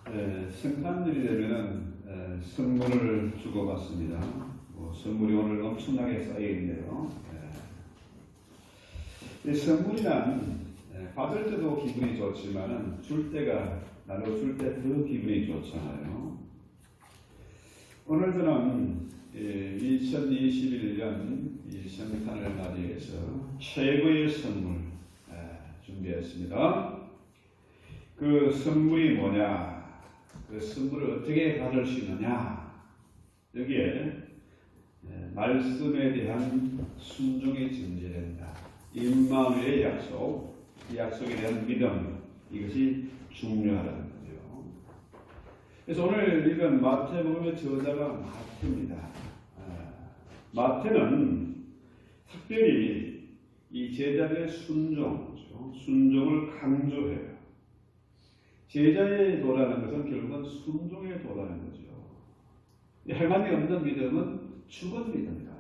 성탄절이 되면 선물을 주고받습니다. 선물이 오늘 엄청나게 쌓여 있네요. 선물이란 받을 때도 기분이 좋지만 줄 때가 나로 줄 때 더 기분이 좋잖아요. 오늘 저는 2021년 이 성탄을 맞이해서 최고의 선물 준비했습니다. 그 선물이 뭐냐? 그 선물을 어떻게 받을 수 있느냐? 여기에 말씀에 대한 순종이 존재된다. 임마누엘의 약속, 이 약속에 대한 믿음, 이것이 중요하다는 거죠. 그래서 오늘 읽은 마태복음의 저자가 마태입니다. 마태는 특별히 이 제자들의 순종을 강조해요. 제자의 도라는 것은 결국은 순종의 도라는 거죠. 할망이 없는 믿음은 죽은 믿음이다.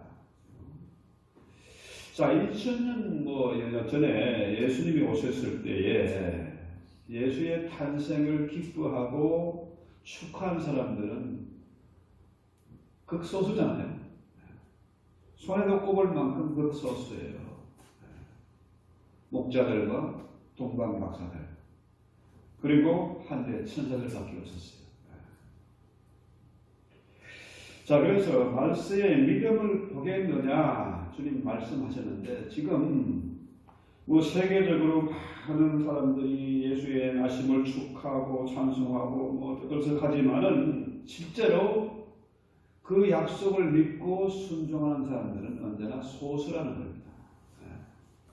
자, 2000년 전에 예수님이 오셨을 때에 예수의 탄생을 기뻐하고 축하한 사람들은 극소수잖아요. 손에도 꼽을 만큼 극소수예요. 목자들과 동방 박사들, 그리고 한때 천사들밖에 없었어요. 자, 그래서 말세에 믿음을 보겠느냐 주님 말씀하셨는데, 지금 세계적으로 많은 사람들이 예수의 나심을 축하하고 찬송하고 그것을 하지만은 실제로 그 약속을 믿고 순종하는 사람들은 언제나 소수라는 겁니다.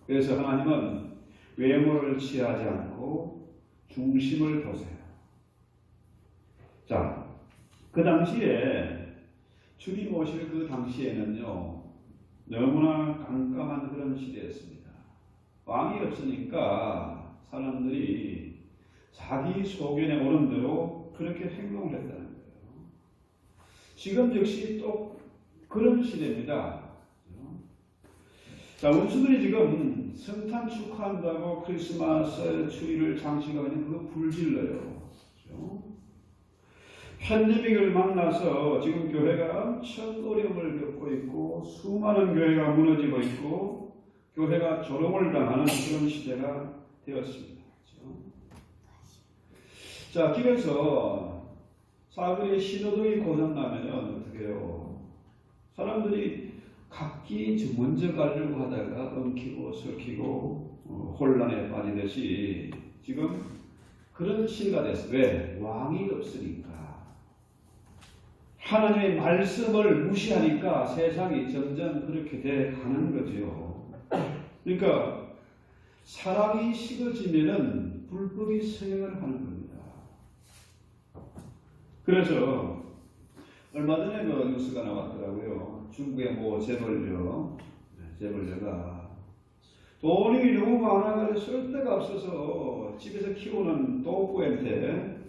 그래서 하나님은 외모를 취하지 않고 중심을 보세요. 자, 그 당시에 주님 오실 그 당시에는요, 너무나 깜깜한 그런 시대였습니다. 왕이 없으니까 사람들이 자기 소견에 오른 대로 그렇게 행동을 했다는 거예요. 지금 역시 또 그런 시대입니다. 자, 원수들이 지금 성탄 축하한다고 크리스마스 추리를 장식하고 있는 그거 불질러요. 팬데믹을 만나서 지금 교회가 엄청 어려움을 겪고 있고 수많은 교회가 무너지고 있고 교회가 조롱을 당하는 그런 시대가 되었습니다. 자, 길에서 사거리에 신호등이 고장나면 어떻게 해요? 사람들이 각기 먼저 가려고 하다가 엉키고 설키고 혼란에 빠지듯이 지금 그런 시대가 됐어요. 왜? 왕이 없으니까. 하나님의 말씀을 무시하니까 세상이 점점 그렇게 돼 가는 거죠. 그러니까 사랑이 식어지면은 불법이 서행을 하는 겁니다. 그래서 얼마 전에 그 뉴스가 나왔더라고요. 중국의 재벌녀가 돈이 너무 많아가지고 쓸 데가 없어서 집에서 키우는 도구한테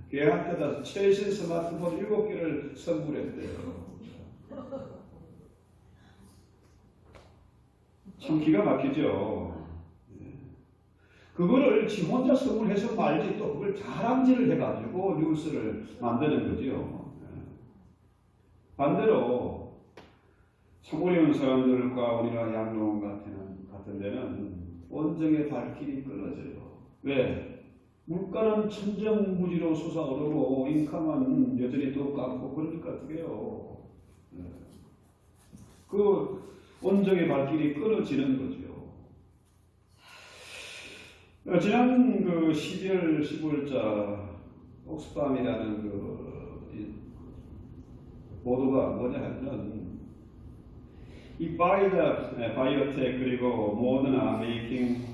걔한테다 최신 스마트폰 7개를 선물했대요. 참 기가 막히죠. 그거를 지 혼자 선물해서 말지 또 그걸 다람쥐를 해가지고 뉴스를 만드는 거죠. 반대로 참 어려운 사람들과 우리나라 양로원 같은 데는 원정의 발길이 끊어져요. 왜? 물가는 천정부지로 솟아오르고 인감은 여전히 똑같고 그러니까 어떻게 해요? 그 원정의 발길이 끊어지는 거죠. 지난 12월 15일자 옥스팜이라는 보도가 뭐냐 하면 이 바이오텍 그리고 모더나 메이킹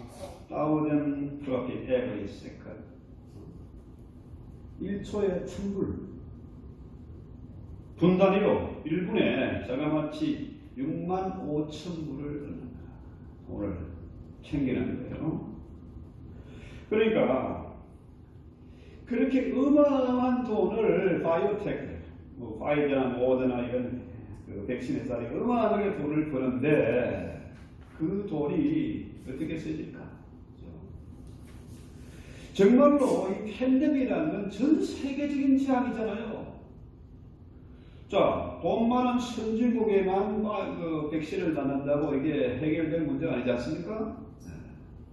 1,000 profit every second. 1초에 1000불. 분 단위로 1분에 자그마치 65,000불을 돈을 챙기는 거예요. 그러니까 그렇게 어마어마한 돈을 바이오텍, 파이저나 모더나 이런 백신 회사들이 어마어마하게 돈을 버는데 그 돈이 어떻게 쓰일까? 정말로 이 팬데믹이라는 건 전 세계적인 재앙이잖아요. 자, 돈 많은 선진국에만 그 백신을 맞는다고 이게 해결될 문제가 아니지 않습니까?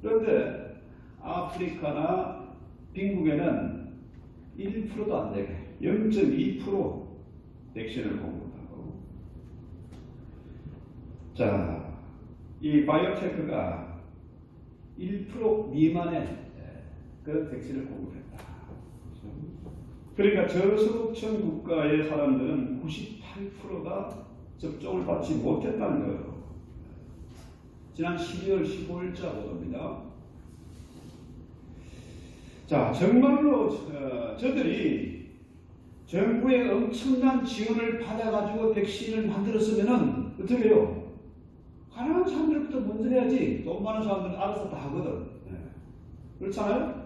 그런데 아프리카나 빈국에는 1%도 안 되게 0.2% 백신을 공급하고, 자, 이 바이오테크가 1% 미만의 그런 백신을 공급했다. 그러니까 저소득층 국가의 사람들은 98%가 접종을 받지 못했다는 거예요. 지난 12월 15일자 보도입니다. 자, 정말로 저들이 정부의 엄청난 지원을 받아가지고 백신을 만들었으면은 어떻게 해요? 가난한 사람들부터 먼저 해야지. 돈 많은 사람들은 알아서 다 하거든. 그렇잖아요?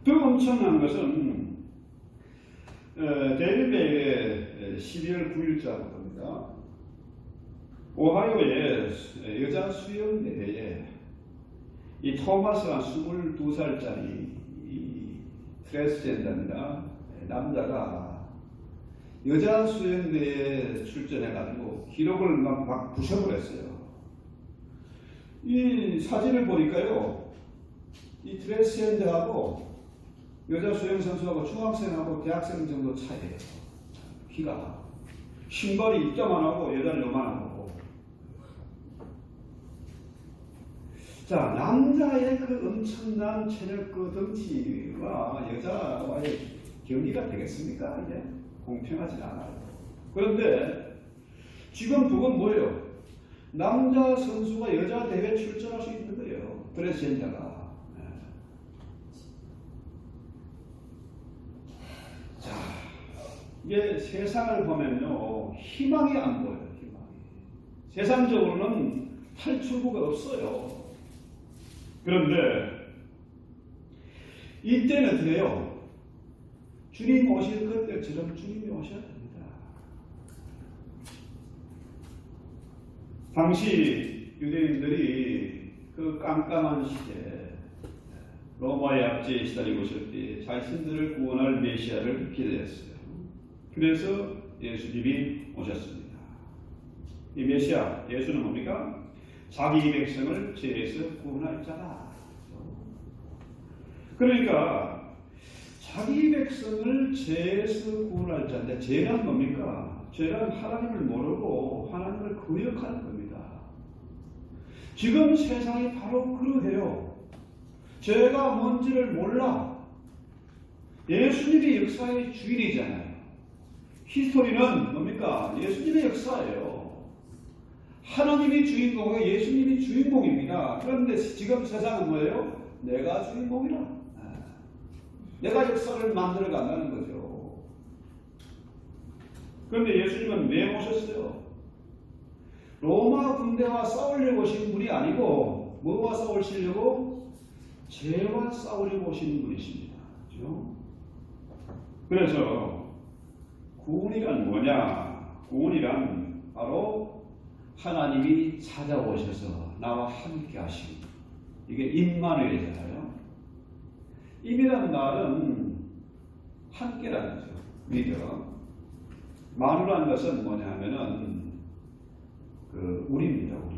더 엄청난 것은 데일리메일의 12월 9일자 보도입니다. 오하이오의 여자 수영대회에 이 토마스가 22살짜리 이 트랜스젠더입니다. 남자가 여자 수영대회에 출전해가지고 기록을 막 부셔버렸어요. 이 사진을 보니까요, 이 트랜스젠더하고 여자 수영 선수하고 중학생하고 대학생 정도 차이예요. 키가 신발이 입자만 하고 여자는 요만하고. 자, 남자의 그 엄청난 체력 그 덩치와 여자와의 경기가 되겠습니까? 이게 공평하지 않아요. 그런데 지금 그건 뭐예요? 남자 선수가 여자 대회 출전할 수 있는 거예요. 트랜스젠더가. 자, 이게 세상을 보면요, 희망이 안 보여요. 희망이. 세상적으로는 탈출구가 없어요. 그런데 이때는 어떻게 해요? 주님 오실 그때처럼 주님이 오셔야 됩니다. 당시 유대인들이 그 깜깜한 시대에 로마의 압제에 시달리고 있을 때 자신들을 구원할 메시아를 기대했어요. 그래서 예수님이 오셨습니다. 이 메시아, 예수는 뭡니까? 자기 백성을 죄에서 구원할 자다. 그러니까 자기 백성을 죄에서 구원할 자인데, 죄는 뭡니까? 죄는 하나님을 모르고 하나님을 거역하는 겁니다. 지금 세상이 바로 그러해요. 죄가 뭔지를 몰라. 예수님이 역사의 주인이잖아요. 히스토리는 뭡니까? 예수님의 역사예요. 하나님이 주인공이고 예수님이 주인공입니다. 그런데 지금 세상은 뭐예요? 내가 주인공이라. 내가 역사를 만들어 간다는 거죠. 그런데 예수님은 왜 오셨어요? 로마 군대와 싸우려고 오신 분이 아니고 뭐와 싸우시려고? 죄와 싸우려고 오신 분이십니다. 그렇죠? 그래서 구원이란 뭐냐? 구원이란 바로 하나님이 찾아오셔서 나와 함께 하시고, 이게 임마누엘이잖아요. 임이라는 말은 함께라는 거죠. 믿어. 마누라는 것은 뭐냐 하면은 그 우리입니다. 우리.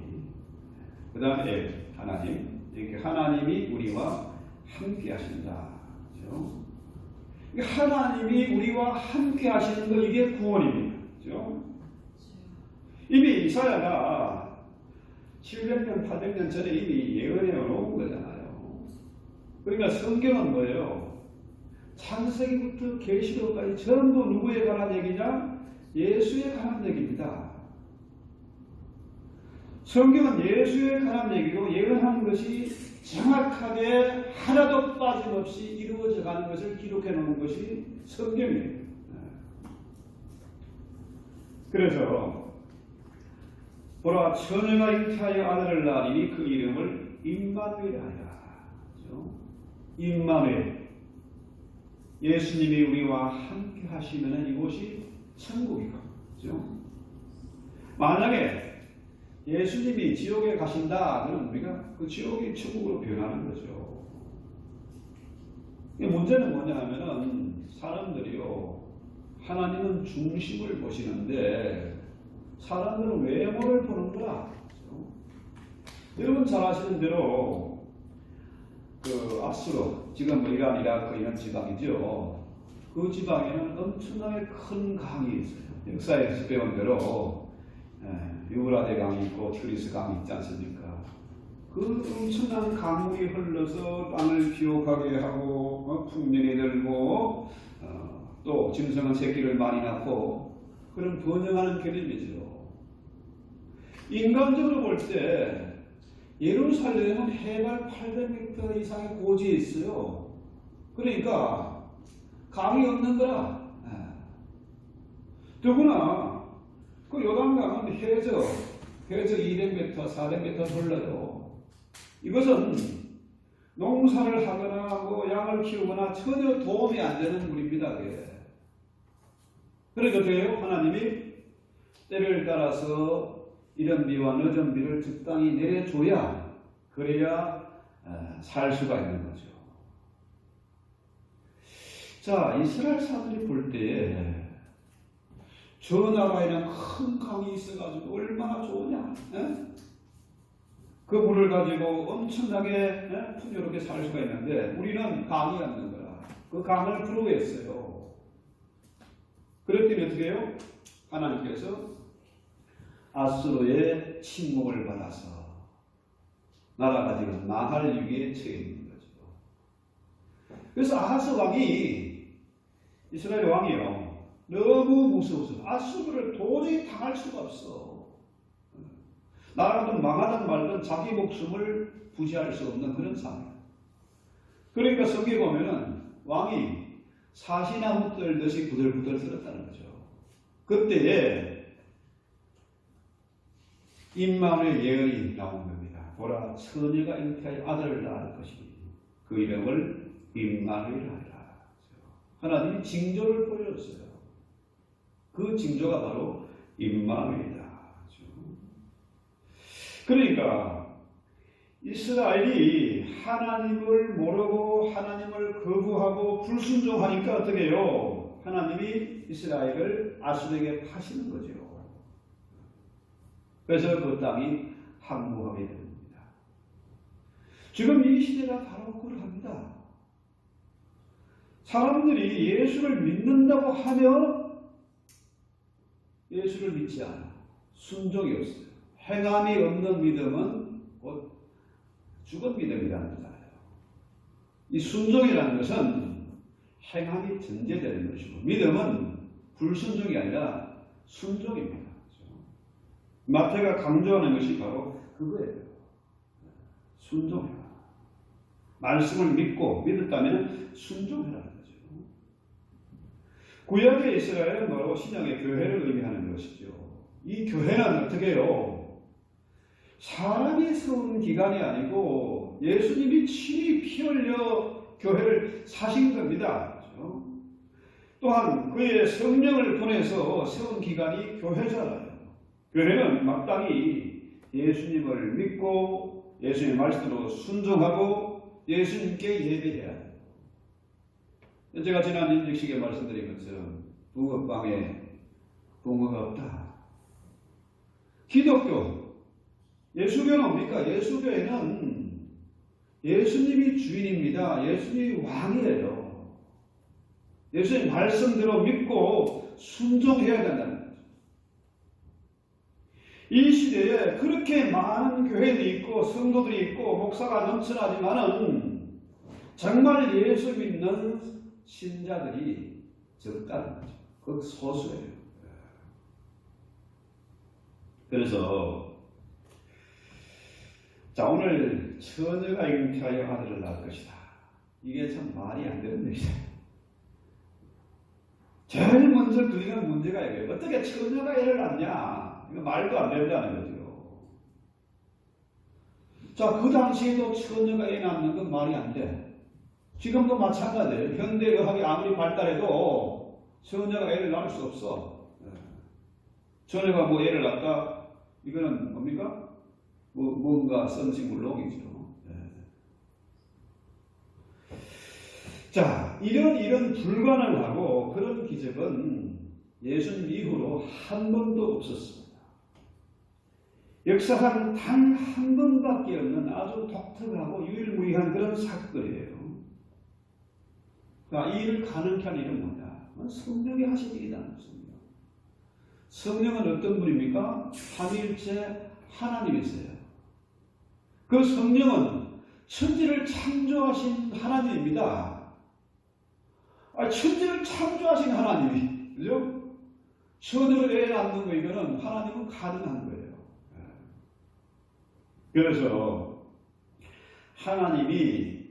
그 다음에 하나님. 이렇게 하나님이 우리와 함께 하신다. 그렇죠? 하나님이 우리와 함께 하시는 거, 이게 구원입니다. 그렇죠? 이미 이사야가 700년, 800년 전에 이미 예언해 놓은 거잖아요. 그러니까 성경은 뭐예요? 창세기부터 계시록까지 전부 누구에 관한 얘기냐? 예수에 관한 얘기입니다. 성경은 예수에 관한 얘기로 예언한 것이 정확하게 하나도 빠짐없이 이루어져 가는 것을 기록해 놓은 것이 성경이에요. 그래서 보라, 처녀가 잉태하여 아들을 낳으니 그 이름을 임마누엘 하리라. 임마누엘. 예수님이 우리와 함께 하시면 이곳이 천국이거든요. 만약에 예수님이 지옥에 가신다, 그러면 우리가 그 지옥이 천국으로 변하는 거죠. 이 문제는 뭐냐 하면은 사람들이요, 하나님은 중심을 보시는데 사람들은 외모를 보는 거야. 그렇죠? 여러분 잘 아시는 대로 그 아수르, 지금 뭐 이란, 이라크 이런 지방이죠. 그 지방에는 엄청나게 큰 강이 있어요. 역사에서 배운 대로 유브라데 강이 있고 티그리스 강이 있지 않습니까? 그 엄청난 강물이 흘러서 땅을 비옥하게 하고 풍년이 들고 또 짐승은 새끼를 많이 낳고 그런 번영하는 개념이죠. 인간적으로 볼 때 예루살렘은 해발 800m 이상의 고지에 있어요. 그러니까 강이 없는 거라. 더구나 그 요단강은 해저 200m, 400m 흘러요. 이것은 농사를 하거나 뭐 양을 키우거나 전혀 도움이 안 되는 물입니다. 그러니까 돼요. 하나님이 때를 따라서 이런 비와 늦은 비를 적당히 내려줘야 그래야 살 수가 있는 거죠. 자, 이스라엘 사람들이 볼 때에 저 나라에는 큰 강이 있어가지고 얼마나 좋으냐? 그 물을 가지고 엄청나게 풍요롭게 살 수가 있는데 우리는 강이 없는 거라. 그 강을 부러워했어요. 그랬더니 어떻게 해요? 하나님께서 아수르의 침묵을 받아서 나라가 지금 망할 위기에 처해 있는 거죠. 그래서 아하스 왕이 이스라엘 왕이요. 너무 무서워서 아수르를 도저히 당할 수가 없어. 나라든 망하든 말든 자기 목숨을 부지할 수 없는 그런 상황이야. 그러니까 성경에 보면은 왕이 사시나무 떨듯이 부들부들 떨었다는 거죠. 그때에 임마누엘 예언이 나온 겁니다. 보라, 처녀가 잉태하여 아들을 낳을 것이니 그 이름을 임마누엘 하리라. 하나님이 징조를 보여줬어요. 그 징조가 바로 임마누엘이다. 그러니까 이스라엘이 하나님을 모르고 하나님을 거부하고 불순종하니까 어떻게 해요? 하나님이 이스라엘을 아수르에게 파시는 거죠. 그래서 그 땅이 항복하게 됩니다. 지금 이 시대가 바로 그러합니다. 사람들이 예수를 믿는다고 하면 예수를 믿지 않아. 순종이 없어요. 행함이 없는 믿음은 곧 죽은 믿음이라는 거잖아요. 이 순종이라는 것은 행함이 전제되는 것이고 믿음은 불순종이 아니라 순종입니다. 마태가 강조하는 것이 바로 그거예요. 순종해라. 말씀을 믿고 믿었다면 순종해라는 거죠. 구약의 이스라엘은 바로 신약의 교회를 의미하는 것이죠. 이 교회는 어떻게 해요? 사람이 세운 기관이 아니고 예수님이 친히 피 흘려 교회를 사신 겁니다. 그렇죠? 또한 그의 성령을 보내서 세운 기관이 교회잖아요. 교회는 마땅히 예수님을 믿고 예수님의 말씀으로 순종하고 예수님께 예배해야 해요. 제가 지난 인직식에 말씀드린 것처럼 붕어빵에 붕어가 없다. 기독교, 예수교는 뭡니까? 예수교회는 예수님이 주인입니다. 예수님이 왕이에요. 예수님 말씀대로 믿고 순종해야 된다는 거죠. 이 시대에 그렇게 많은 교회들이 있고 성도들이 있고 목사가 넘쳐나지만은 정말 예수 믿는 신자들이 적다는 거죠. 그 소수예요. 그래서 자, 오늘 처녀가 잉태하여 아들을 낳을 것이다. 이게 참 말이 안 되는 얘기죠. 제일 먼저 드리는 문제가 이거예요. 어떻게 처녀가 애를 낳냐? 이거 말도 안 된다는 거죠. 자, 그 당시에도 처녀가 애 낳는 건 말이 안 돼. 지금도 마찬가지예요. 현대의학이 아무리 발달해도 처녀가 애를 낳을 수 없어. 처녀가 뭐 애를 낳다? 이거는 뭡니까? 뭔가 썸씽 물렁이죠. 자, 이런 불가능하고 그런 기적은 예수님 이후로 한 번도 없었습니다. 역사상 단 한 번밖에 없는 아주 독특하고 유일무이한 그런 사건이에요. 이 일을 가능케 한 일은 뭐냐? 성령이 하신 일이라는 것입니다. 성령은 어떤 분입니까? 삼위일체 하나님이세요. 그 성령은 천지를 창조하신 하나님입니다. 천지를 창조하신 하나님이, 그죠? 천으로 애 낳는 거, 이거는 하나님은 가능한 거예요. 그래서 하나님이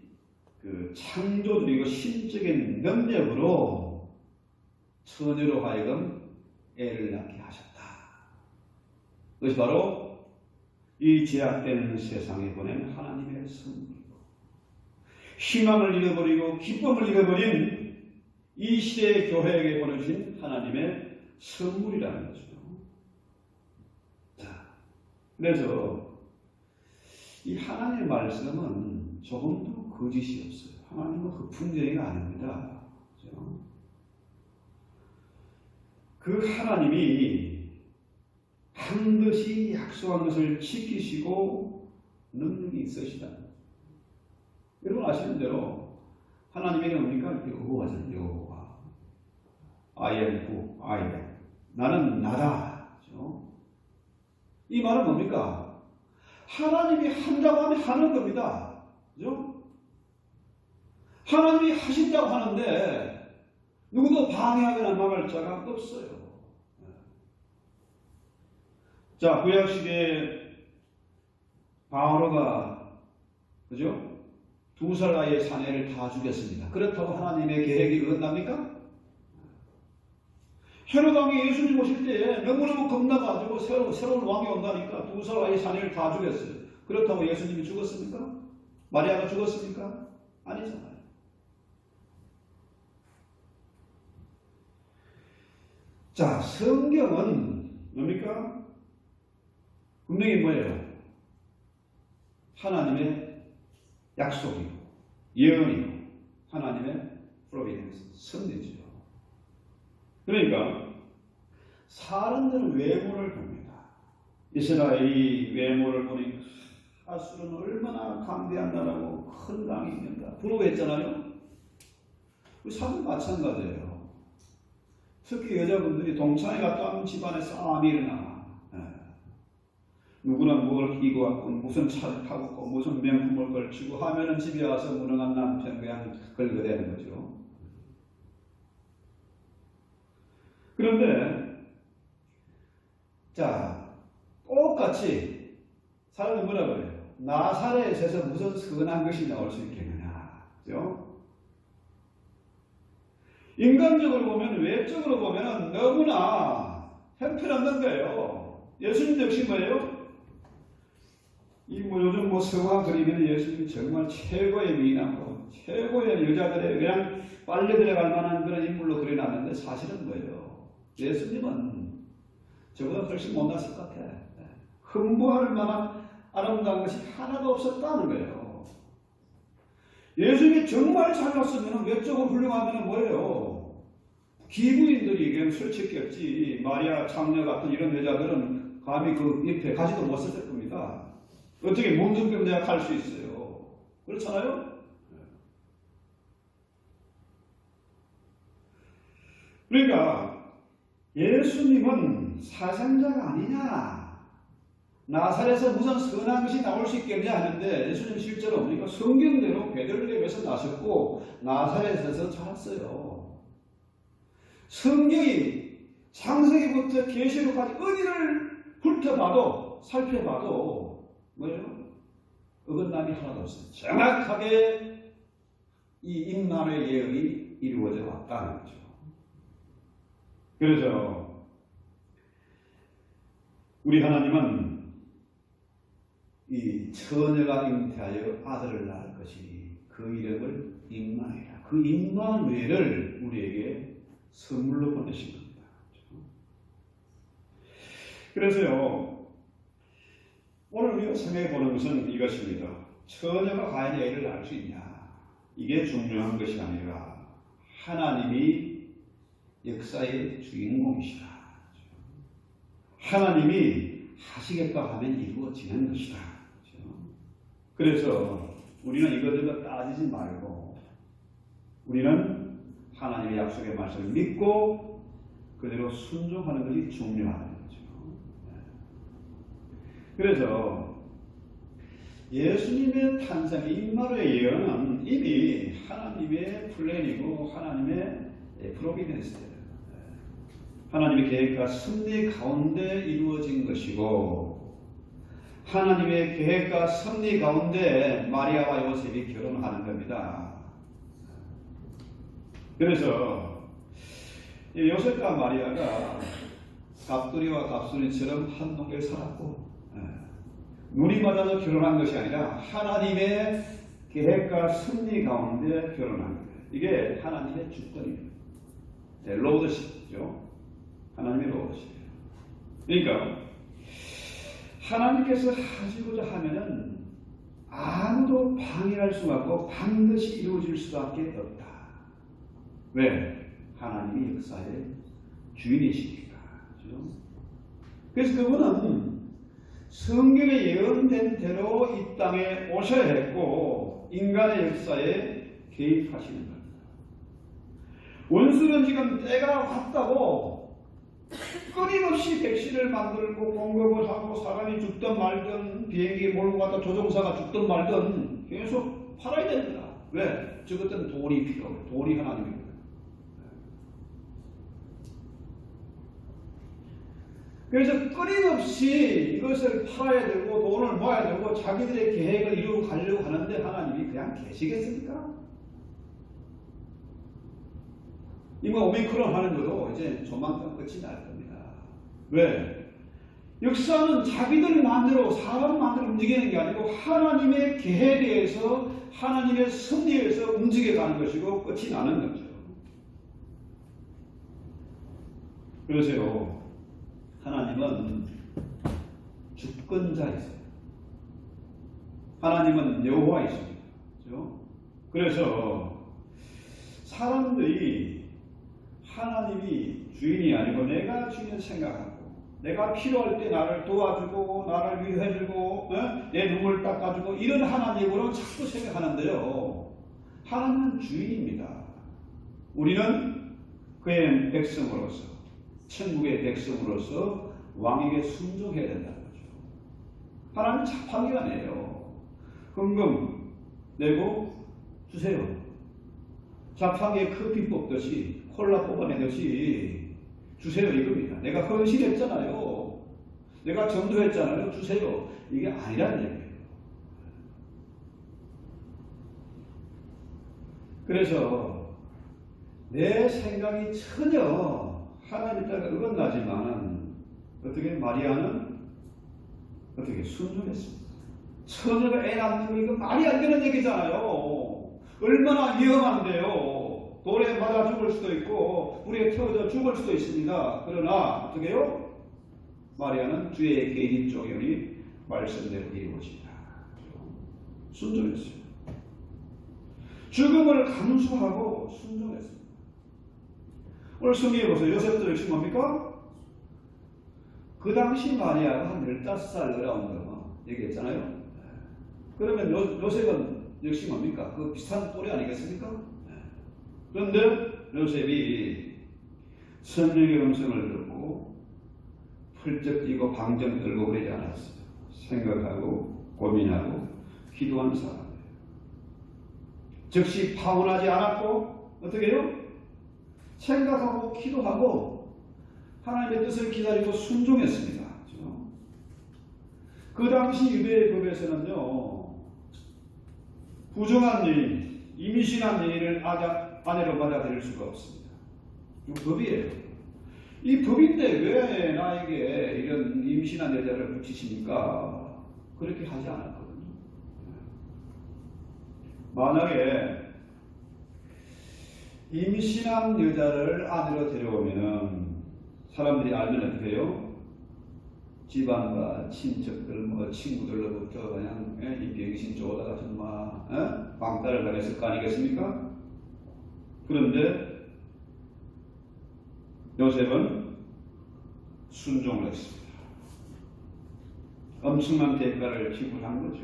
그 창조주이고 신적인 능력으로 처녀로 하여금 애를 낳게 하셨다. 그것이 바로 이 제약된 세상에 보낸 하나님의 선물이고, 희망을 잃어버리고 기쁨을 잃어버린 이 시대의 교회에게 보내주신 하나님의 선물이라는 거죠. 자, 그래서 이 하나님의 말씀은 조금도 거짓이 없어요. 하나님은 허풍쟁이가 아닙니다. 그렇죠? 그 하나님이 반드시 약속한 것을 지키시고 능력이 있으시다. 여러분 아시는 대로 하나님에게 뭡니까? 여호와잖아요. 여호와. I am who I am. 나는 나다. 그렇죠? 이 말은 뭡니까? 하나님이 한다고 하면 하는 겁니다. 그죠? 하나님이 하신다고 하는데 누구도 방해하거나 막을 자가 없어요. 자, 구약시대에 바오로가, 그죠? 2살 아이의 사내를 다 죽였습니다. 그렇다고 하나님의 계획이 어긋납니까? 헤롯 왕이 예수님 오실 때 너무너무 겁나가지고 새로운 왕이 온다니까 2살 아이 사내를 다 죽였어요. 그렇다고 예수님이 죽었습니까? 마리아가 죽었습니까? 아니잖아요. 자, 성경은 뭡니까? 분명히 뭐예요? 하나님의 약속이고 예언이고 하나님의 프로비던스, 섭리죠. 그러니까 사람들은 외모를 봅니다. 이스라엘이 외모를 보니 아수르는 얼마나 강대한 나라고 큰 강이 있는가 부러워했잖아요. 우리 사람도 마찬가지예요. 특히 여자분들이 동창회 갔다 하면 집안에 싸움이 일어나. 누구나 뭘 끼고 왔고 무슨 차를 타고 있고 무슨 명품을 걸치고 하면은 집에 와서 무능한 남편 그냥 걸거대는 거죠. 그런데 자, 똑같이 사람이 뭐라 그래요? 나사렛에서 무슨 선한 것이 나올 수 있겠느냐. 그죠? 인간적으로 보면, 외적으로 보면 너무나 형편없는 거예요. 예수님 역시 뭐예요? 요즘 성화 그리면 예수님이 정말 최고의 미남으로, 최고의 여자들의 그냥 빨려 들어갈 만한 그런 인물로 그려놨는데 사실은 뭐예요? 예수님은 저보다 훨씬 못났을 것 같아. 흠모할 만한 아름다운 것이 하나도 없었다는 거예요. 예수님이 정말 잘났으면 외적으로 훌륭하면 뭐예요? 기부인들이 그냥 솔직히 없지. 마리아 장녀 같은 이런 여자들은 감히 그 옆에 가지도 못했을 겁니다. 어떻게 문둥병자가 갈 수 있어요? 그렇잖아요? 그러니까 예수님은 사상자가 아니냐, 나사렛에서 무슨 선한 것이 나올 수 있겠냐 하는데 예수님 실제로 뭡니까? 성경대로 베들레헴에서 나셨고 나사렛에서 자랐어요. 성경이 창세기부터 계시록까지 어디를 훑어봐도 살펴봐도 뭐예요? 어긋남이 하나도 없어요. 정확하게 이 임마누엘 예언이 이루어져 왔다는 거죠. 그래서 우리 하나님은 이 처녀가 잉태하여 아들을 낳을 것이 그 이름을 임마누엘이라. 그 임마누엘을 우리에게 선물로 보내신 겁니다. 그래서요, 오늘 우리가 생각해 보는 것은 이것입니다. 처녀가 과연 애를 낳을 수 있냐? 이게 중요한 것이 아니라 하나님이 역사의 주인공이시다. 하나님이 하시겠다 하면 이루어지는 것이다. 그래서 우리는 이것저것 따지지 말고 우리는 하나님의 약속의 말씀을 믿고 그대로 순종하는 것이 중요하다. 그래서 예수님의 탄생, 임마누엘 예언은 이미 하나님의 플랜이고 하나님의 프로비덴스예요. 하나님의 계획과 섭리 가운데 이루어진 것이고 하나님의 계획과 섭리 가운데 마리아와 요셉이 결혼하는 겁니다. 그래서 요셉과 마리아가 갑돌이와 갑순이처럼 한 동네에 살았고 눈이 맞아서 결혼한 것이 아니라 하나님의 계획과 섭리 가운데 결혼한 거예요. 이게 하나님의 주권입니다. 로드십이죠. 하나님의 로드십이에요. 그러니까 하나님께서 하시고자 하면은 아무도 방해할 수가 없고 반드시 이루어질 수밖에 없다. 왜? 하나님이 역사의 주인이시니까. 그래서 그분은 성경에 예언된 대로 이 땅에 오셔야 했고 인간의 역사에 개입하시는 겁니다. 원수는 지금 때가 왔다고 끊임없이 백신을 만들고 공급을 하고 사람이 죽든 말든 비행기에 몰고 갔다 조종사가 죽든 말든 계속 팔아야 됩니다. 왜? 저것들은 돈이 필요해요. 돈이 하나님입니다. 그래서 끊임없이 이것을 팔아야 되고 돈을 모아야 되고 자기들의 계획을 이루어 가려고 하는데 하나님이 그냥 계시겠습니까? 이거 오미크론 하는 것도 이제 조만간 끝이 날 겁니다. 왜? 역사는 자기들 마음대로 사람 마음대로 움직이는 게 아니고 하나님의 계획에서 하나님의 섭리에서 움직여가는 것이고 끝이 나는 거죠. 그러세요. 하나님은 주권자이세요. 하나님은 여호와이십니다. 그렇죠? 그래서 사람들이 하나님이 주인이 아니고 내가 주인 생각하고 내가 필요할 때 나를 도와주고 나를 위로해주고 내 눈물 닦아주고 이런 하나님으로 자꾸 생각하는데요. 하나님은 주인입니다. 우리는 그의 백성으로서 천국의 백성으로서 왕에게 순종해야 된다는 거죠. 하나님 자판기가 아니에요. 헌금 내고 주세요. 자판기에 커피 뽑듯이 콜라 뽑아내듯이 주세요 이겁니다. 내가 헌신했잖아요. 내가 전도했잖아요. 주세요. 이게 아니라는 얘기예요. 그래서 내 생각이 전혀 하나님 따라 어긋나지만은 어떻게 마리아는 어떻게 순종했습니다. 처녀가 애 낳는 거 이거 말이 안 되는 얘기잖아요. 얼마나 위험한데요. 돌에 맞아 죽을 수도 있고 불에 태워져 죽을 수도 있습니다. 그러나 어떻게 해요? 마리아는 주의 개인 종연이 말씀대로 이루어진다. 순종했어요. 죽음을 감수하고 순종했습니다. 오늘 성경에 보세요. 요셉도 역시 뭡니까? 그 당시 마리아가 한 15살 어려운 거 얘기했잖아요. 그러면 요셉은 역시 뭡니까? 그 비슷한 또래 아니겠습니까? 그런데 요셉이 성령의 음성을 듣고 펄쩍 뛰고 방정 들고 그러지 않았어요. 생각하고 고민하고 기도한 사람이에요. 즉시 파혼하지 않았고 어떻게 해요? 생각하고 기도하고 하나님의 뜻을 기다리고 순종했습니다. 그렇죠? 그 당시 유대의 법에서는요, 부정한 여인, 임신한 여인을 아내로 받아들일 수가 없습니다. 이거 법이에요. 이 법인데 왜 나에게 이런 임신한 여자를 붙이십니까? 그렇게 하지 않았거든요. 만약에 임신한 여자를 아내로 데려오면은 사람들이 알면 어떻게 해요? 집안과 친척들 뭐 친구들로부터 그냥 이 병신 쪼다 같은 왕따를 당했을 거 아니겠습니까? 그런데 요셉은 순종을 했습니다. 엄청난 대가를 지불한 거죠.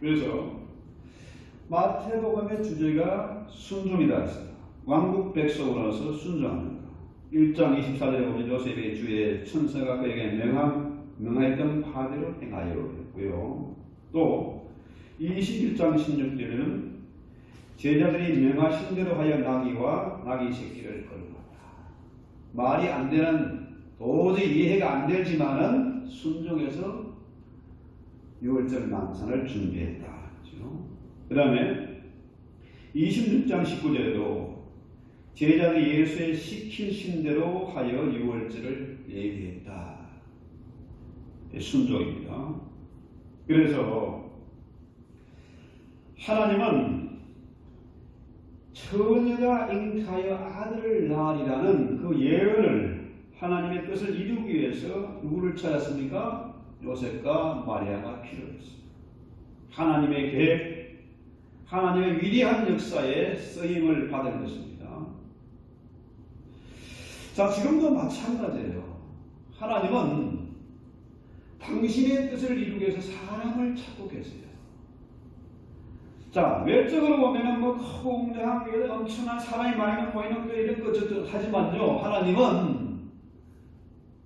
그래서 마태복음의 주제가 순종이다 했습니다. 왕국 백성으로서 순종하는 것. 1장 24절에 보면 요셉의 주에 천사가 그에게 명하였던 바대로 행하여 했고요. 또 21장 16절에는 제자들이 명하신 대로 하여 나귀와 나귀 새끼를 끌고 왔다. 말이 안 되는, 도저히 이해가 안 되지만은 순종해서 유월절 만찬을 준비했다. 그 다음에 26장 19절에도 제자들이 예수의 시키신 대로 하여 유월절을 예비했다. 순종입니다. 그래서 하나님은 처녀가 잉타하여 아들을 낳으리라는 그 예언을, 하나님의 뜻을 이루기 위해서 누구를 찾았습니까? 요셉과 마리아가 필요했습니다. 하나님의 계획, 하나님의 위대한 역사에 쓰임을 받은 것입니다. 자, 지금도 마찬가지예요. 하나님은 당신의 뜻을 이루기 위해서 사람을 찾고 계세요. 자, 외적으로 보면은 뭐 크고 웅장한 교회, 엄청난 사람이 많이 모이는 교회 이런 거 저도 하지만요, 하나님은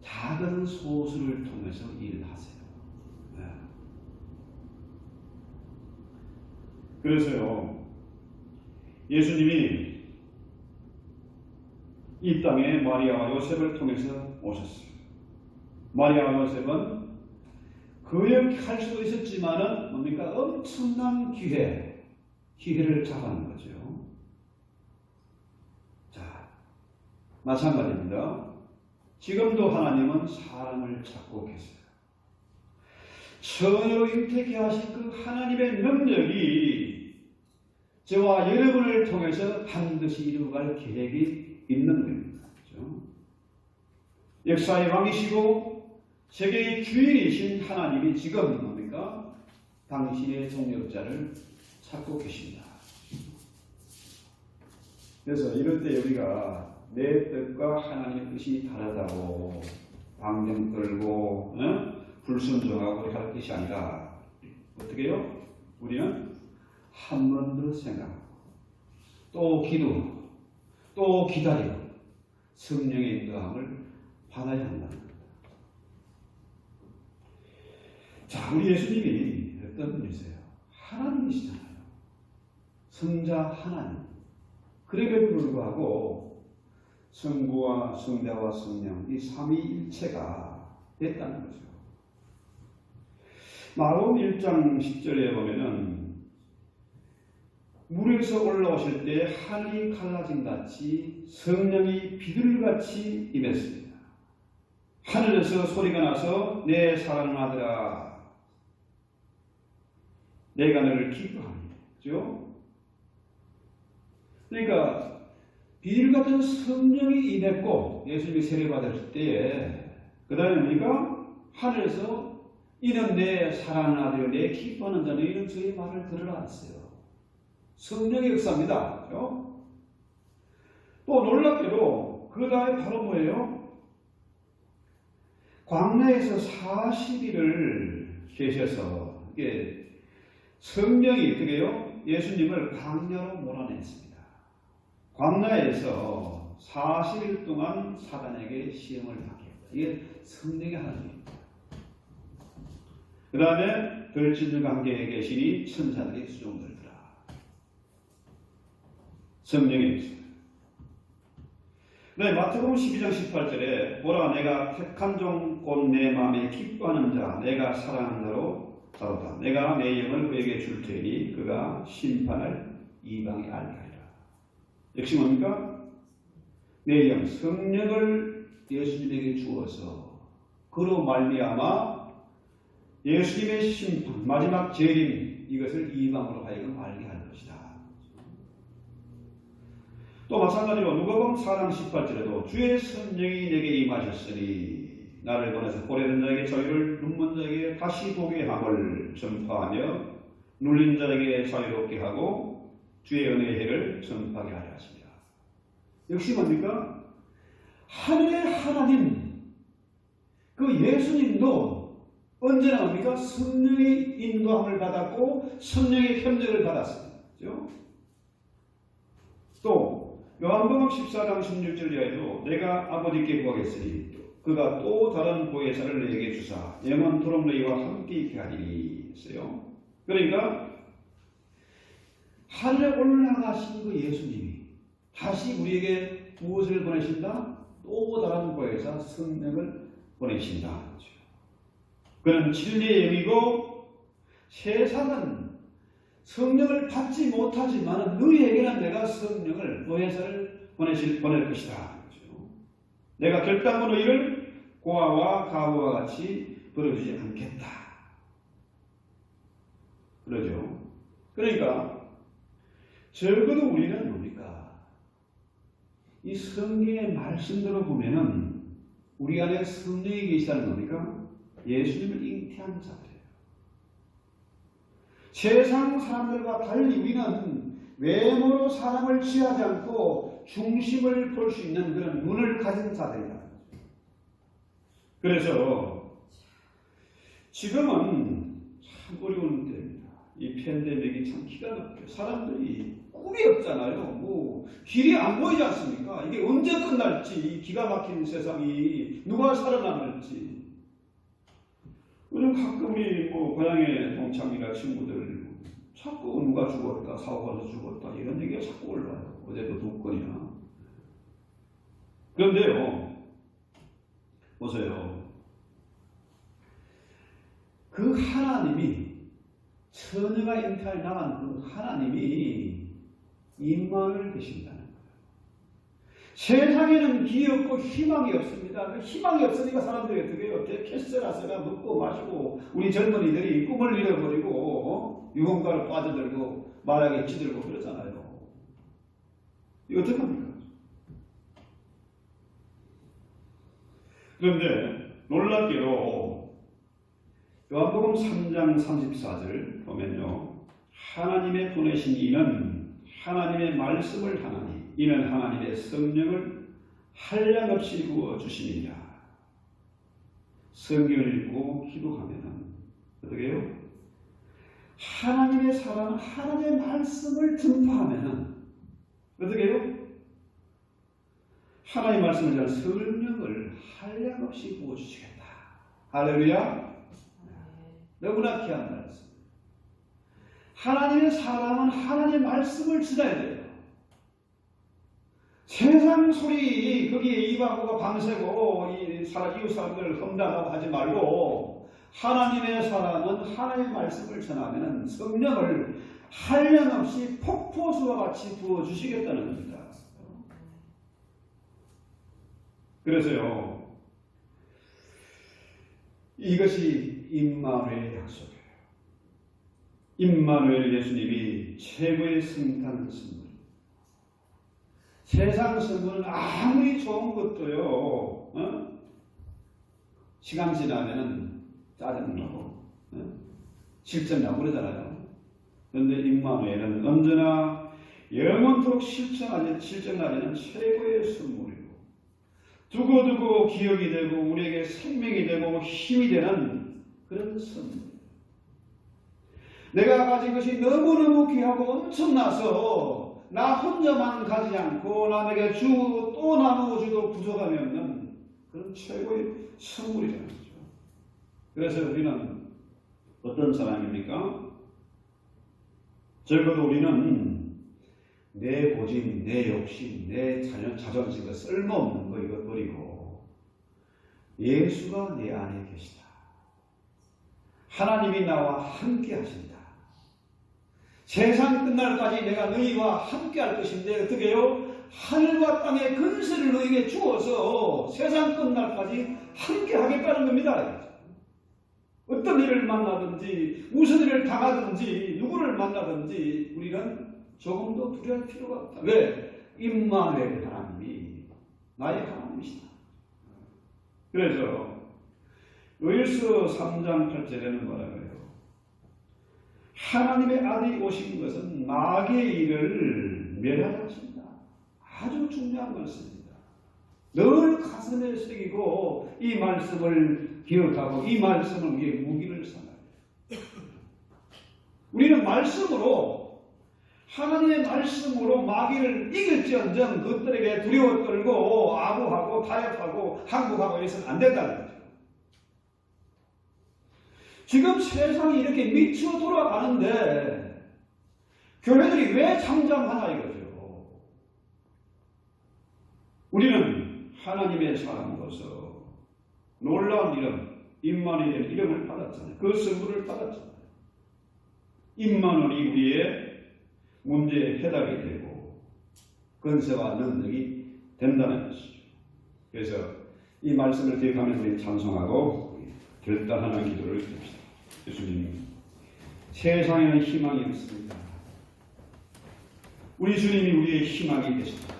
작은 소수를 통해서 일을 하세요. 네. 그래서요, 예수님이 이 땅에 마리아와 요셉을 통해서 오셨어요. 마리아와 요셉은 거역할 수도 있었지만은 뭡니까? 엄청난 기회를 잡아낸 거죠. 자, 마찬가지입니다. 지금도 하나님은 사람을 찾고 계세요. 처녀로 잉태케 하신 그 하나님의 능력이 저와 여러분을 통해서 반드시 이루어갈 계획이 있는 겁니다. 그렇죠? 역사의 왕이시고 세계의 주인이신 하나님이 지금 뭡니까? 당신의 동역자를 찾고 계십니다. 그래서 이럴 때 우리가 내 뜻과 하나님의 뜻이 다르다고 방정 떨고 불순종하고 할 것이 아니라 어떻게 해요? 우리는 한 번 더 생각하고 또 기도, 또 기다리고 성령의 인도함을 받아야 한다는 겁니다. 자, 우리 예수님이 어떤 분이세요? 하나님이시잖아요. 성자 하나님. 그럼에도 불구하고 성부와 성자와 성령 이 삼위일체가 됐다는 거죠. 마가복음 1장 10절에 보면은 물에서 올라오실 때 하늘이 갈라진 같이 성령이 비둘기같이 임했습니다. 하늘에서 소리가 나서 내 사랑하는 아들아 내가 너를 기뻐합니다. 그렇죠? 그러니까 비둘기같은 성령이 임했고 예수님이 세례받을 때에 그 다음에 뭡니까? 하늘에서 이는 내 사랑하는 아들이요 내 기뻐하는 자는 이는 저의 말을 들으라 했어요. 성령의 역사입니다. 그렇죠? 또 놀랍게도 그 다음에 바로 뭐예요? 광야에서 40일을 계셔서 이게 성령이 어떻게 해요? 예수님을 광야로 몰아냈습니다. 광야에서 40일 동안 사단에게 시험을 받게 했다. 이게 성령의 하나님입니다. 그 다음에 별진들 관계에 계시니 천사들이 수종들더라. 성령의 역사. 네, 마태복음 12장 18절에 보라 내가 택한 종 곧 내 마음에 기뻐하는 자 내가 사랑하는 자로 다루다. 내가 내 영을 그에게 줄 테니 그가 심판을 이방에 알게 하리라. 역시 뭡니까? 내 영, 성령을 예수님에게 주어서 그로 말미암아 예수님의 심판, 마지막 재림 이것을 이방으로 하여금 알게 할 것이다. 또 마찬가지로 누가복음 4장 18절에도 주의 성령이 내게 임하셨으니 나를 보내서 보내는 자에게 저희를 눈먼 자에게 다시 보게 함을 전파하며 눌린 자에게 자유롭게 하고 주의 은혜의 해를 전파하게 하려 하십니다. 역시 뭡니까? 하늘의 하나님, 그 예수님도 언제나 뭡니까? 성령의 인도함을 받았고 성령의 협력을 받았습니다. 그렇죠? 또 요한복음 14장 16절 이하에도 내가 아버지께 구하겠으니 그가 또 다른 보혜사를 너희에게 주사 영원토록 너희와 함께 있게 하리니 했어요. 그러니까 하늘에 올라가신 그 예수님이 다시 우리에게 무엇을 보내신다? 또 다른 보혜사 성령을 보내신다. 그는 진리의 영이고 세상은 성령을 받지 못하지만 너희에게는 내가 성령을 보혜사를 보낼 것이다. 내가 결단코 너희를 고아와 가부와 같이 버려주지 않겠다. 그러죠. 그러니까 적어도 우리는 뭡니까? 이 성경의 말씀대로 보면은 우리 안에 성령이 계시다는 겁니까? 예수님을 잉태한 자들이에요. 세상 사람들과 달리 우리는 외모로 사람을 취하지 않고 중심을 볼 수 있는 그런 눈을 가진 자들이다. 그래서 지금은 참 어려운 때입니다. 이 팬데믹이 참 기가 막혀요. 사람들이 꿈이 없잖아요. 뭐 길이 안 보이지 않습니까? 이게 언제 끝날지, 이 기가 막힌 세상이 누가 살아남을지. 요즘 가끔 우리 뭐 고향의 동창이나 친구들 자꾸 누가 죽었다, 사고가서 죽었다 이런 얘기가 자꾸 올라와요. 어제도 2건이나. 그런데요, 보세요. 그 하나님이 처녀가 잉태할 나간 그 하나님이 임마누엘 되신다는 거예요. 세상에는 길이 없고 희망이 없습니다. 희망이 없으니까 사람들이 어떻게 해요? 캐스라스가 먹고 마시고 우리 젊은이들이 꿈을 잃어버리고 유흥가를 빠져들고 마약에 찌들고 그러잖아요. 이거 어떡합니까? 그런데 놀랍게도 요한복음 3장 34절 보면요. 하나님의 보내신 이는 하나님의 말씀을 하나니 이는 하나님의 성령을 한량없이 부어주심이냐. 성경을 읽고 기도하면 어떻게 해요? 하나님의 사랑은 하나님의 말씀을 전파하면 어떻게 해요? 하나님의 말씀을 위한 성령을 한량없이 부어주시겠다. 할렐루야. 너무나 귀한 말씀. 하나님의 사랑은 하나님의 말씀을 전해야 돼요. 세상 소리 거기에 입하고 방세고 이웃 사람들을 험담하고 하지 말고 하나님의 사랑은 하나님의 말씀을 전하면 성령을 한량없이 폭포수와 같이 부어주시겠다는 겁니다. 그래서요, 이것이 임마누엘의 약속이에요. 임마누엘 예수님이 최고의 성탄 선물. 세상 선물은 아무리 좋은 것도요, 시간 지나면은 짜증나고, 실증나고 그러잖아요. 그런데 임마누엘은 언제나 영원토록 실증나는 최고의 선물이고, 두고두고 기억이 되고, 우리에게 생명이 되고, 힘이 되는 그런 선물. 내가 가진 것이 너무너무 귀하고 엄청나서 나 혼자만 가지지 않고 남에게 주고 또 나누어 주도 부족함이 없는 그런 최고의 선물이라는 거죠. 그래서 우리는 어떤 사람입니까? 적어도 우리는 내 고집, 내 욕심, 내 자존심, 쓸모없는 거 이거 버리고 예수가 내 안에 계시다. 하나님이 나와 함께 하신다. 세상 끝날까지 내가 너희와 함께 할 것인데 어떻게 해요? 하늘과 땅의 근세를 너희에게 주어서 세상 끝날까지 함께 하겠다는 겁니다. 어떤 일을 만나든지 무슨 일을 당하든지 누구를 만나든지 우리는 조금도 두려울 필요가 없다. 왜? 임마누엘 하나님이 나의 하나님이시다. 그래서 요일서 3장 8절에는 뭐라 그래요? 하나님의 아들이 오신 것은 마귀의 일을 멸하다 하신다. 아주 중요한 말씀입니다. 늘 가슴에 새기고 이 말씀을 기억하고 이 말씀을 위해 무기를 삼아야 돼요. 우리는 말씀으로, 하나님의 말씀으로 마귀를 이길지언정 그들에게 두려워 떨고 아부하고 타협하고 항복하고 이래서는 안 된다는 거죠. 지금 세상이 이렇게 미쳐 돌아가는데 교회들이 왜 잠잠하나 이거죠. 우리는 하나님의 사람으로서 놀라운 이름, 임마누엘 이름을 받았잖아요. 그 선물을 받았잖아요. 임마누엘이 우리의 문제의 해답이 되고 건세와 능력이 된다는 것이죠. 그래서 이 말씀을 기억하면서 우리 찬송하고 결단하는 기도를 드립시다. 예수님, 세상에는 희망이 없습니다. 우리 주님이 우리의 희망이 되십니다.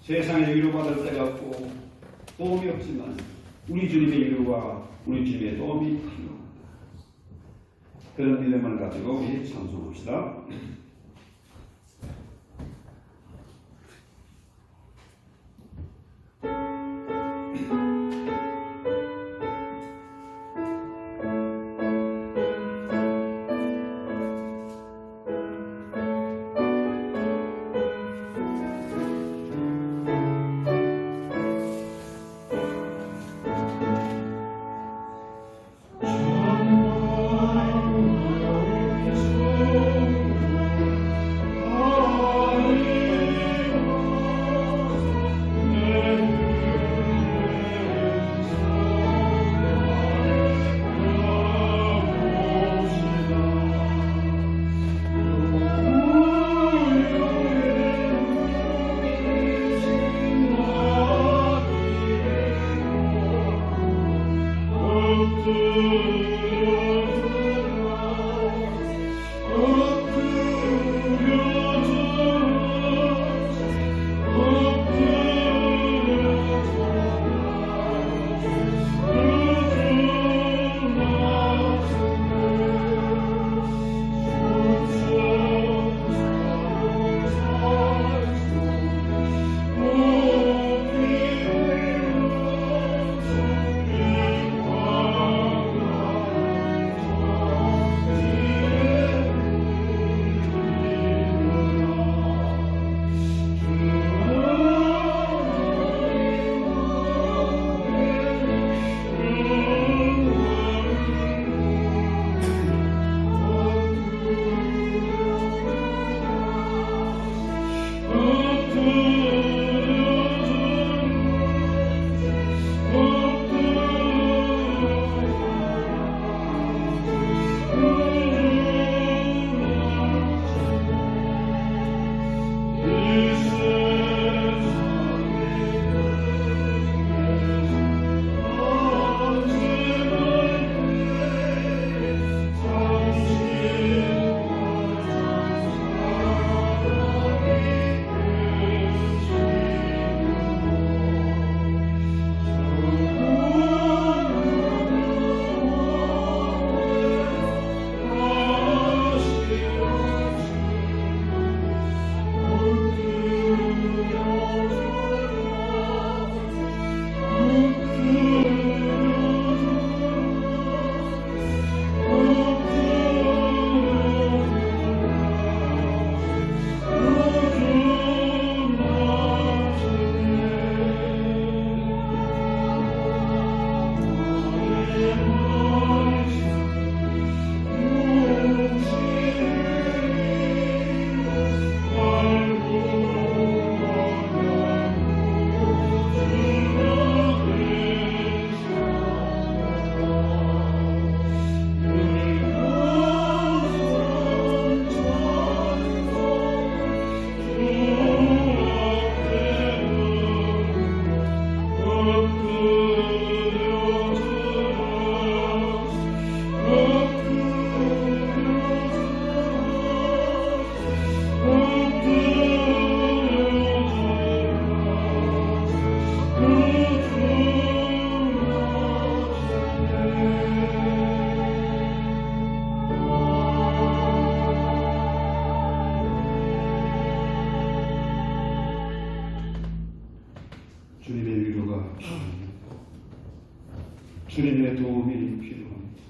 세상에 위로받을 데가 없고 도움이 없지만 우리 주님의 위로와 우리 주님의 도움이 필요합니다. 그런 믿음을 가지고 우리 찬송합시다. 기도합니다. 주님의 도움이 필요합니다.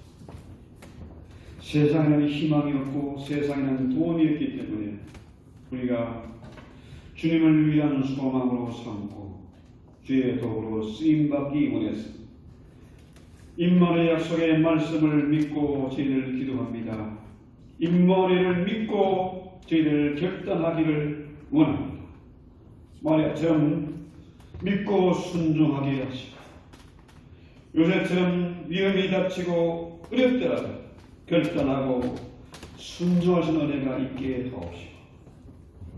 세상에는 희망이 없고 세상에는 도움이 없기 때문에 우리가 주님을 위한 소망으로 삼고 주의 도구로 쓰임받기 원했습니다. 임마누엘 약속의 말씀을 믿고 저희를 기도합니다. 임마누엘을 믿고 저희를 결단하기를 원합니다. 마리아처럼 믿고 순종하게 하시고 요셉처럼 위험이 닥치고 어렵더라도 결단하고 순종하신 은혜가 있게 하옵시고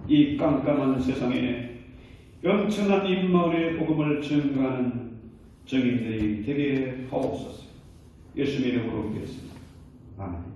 이 깜깜한 세상에 엄청난 임마누엘의 복음을 증거하는 증인들이 되게 하옵소서. 예수님의 이름으로 기도했습니다. 아멘.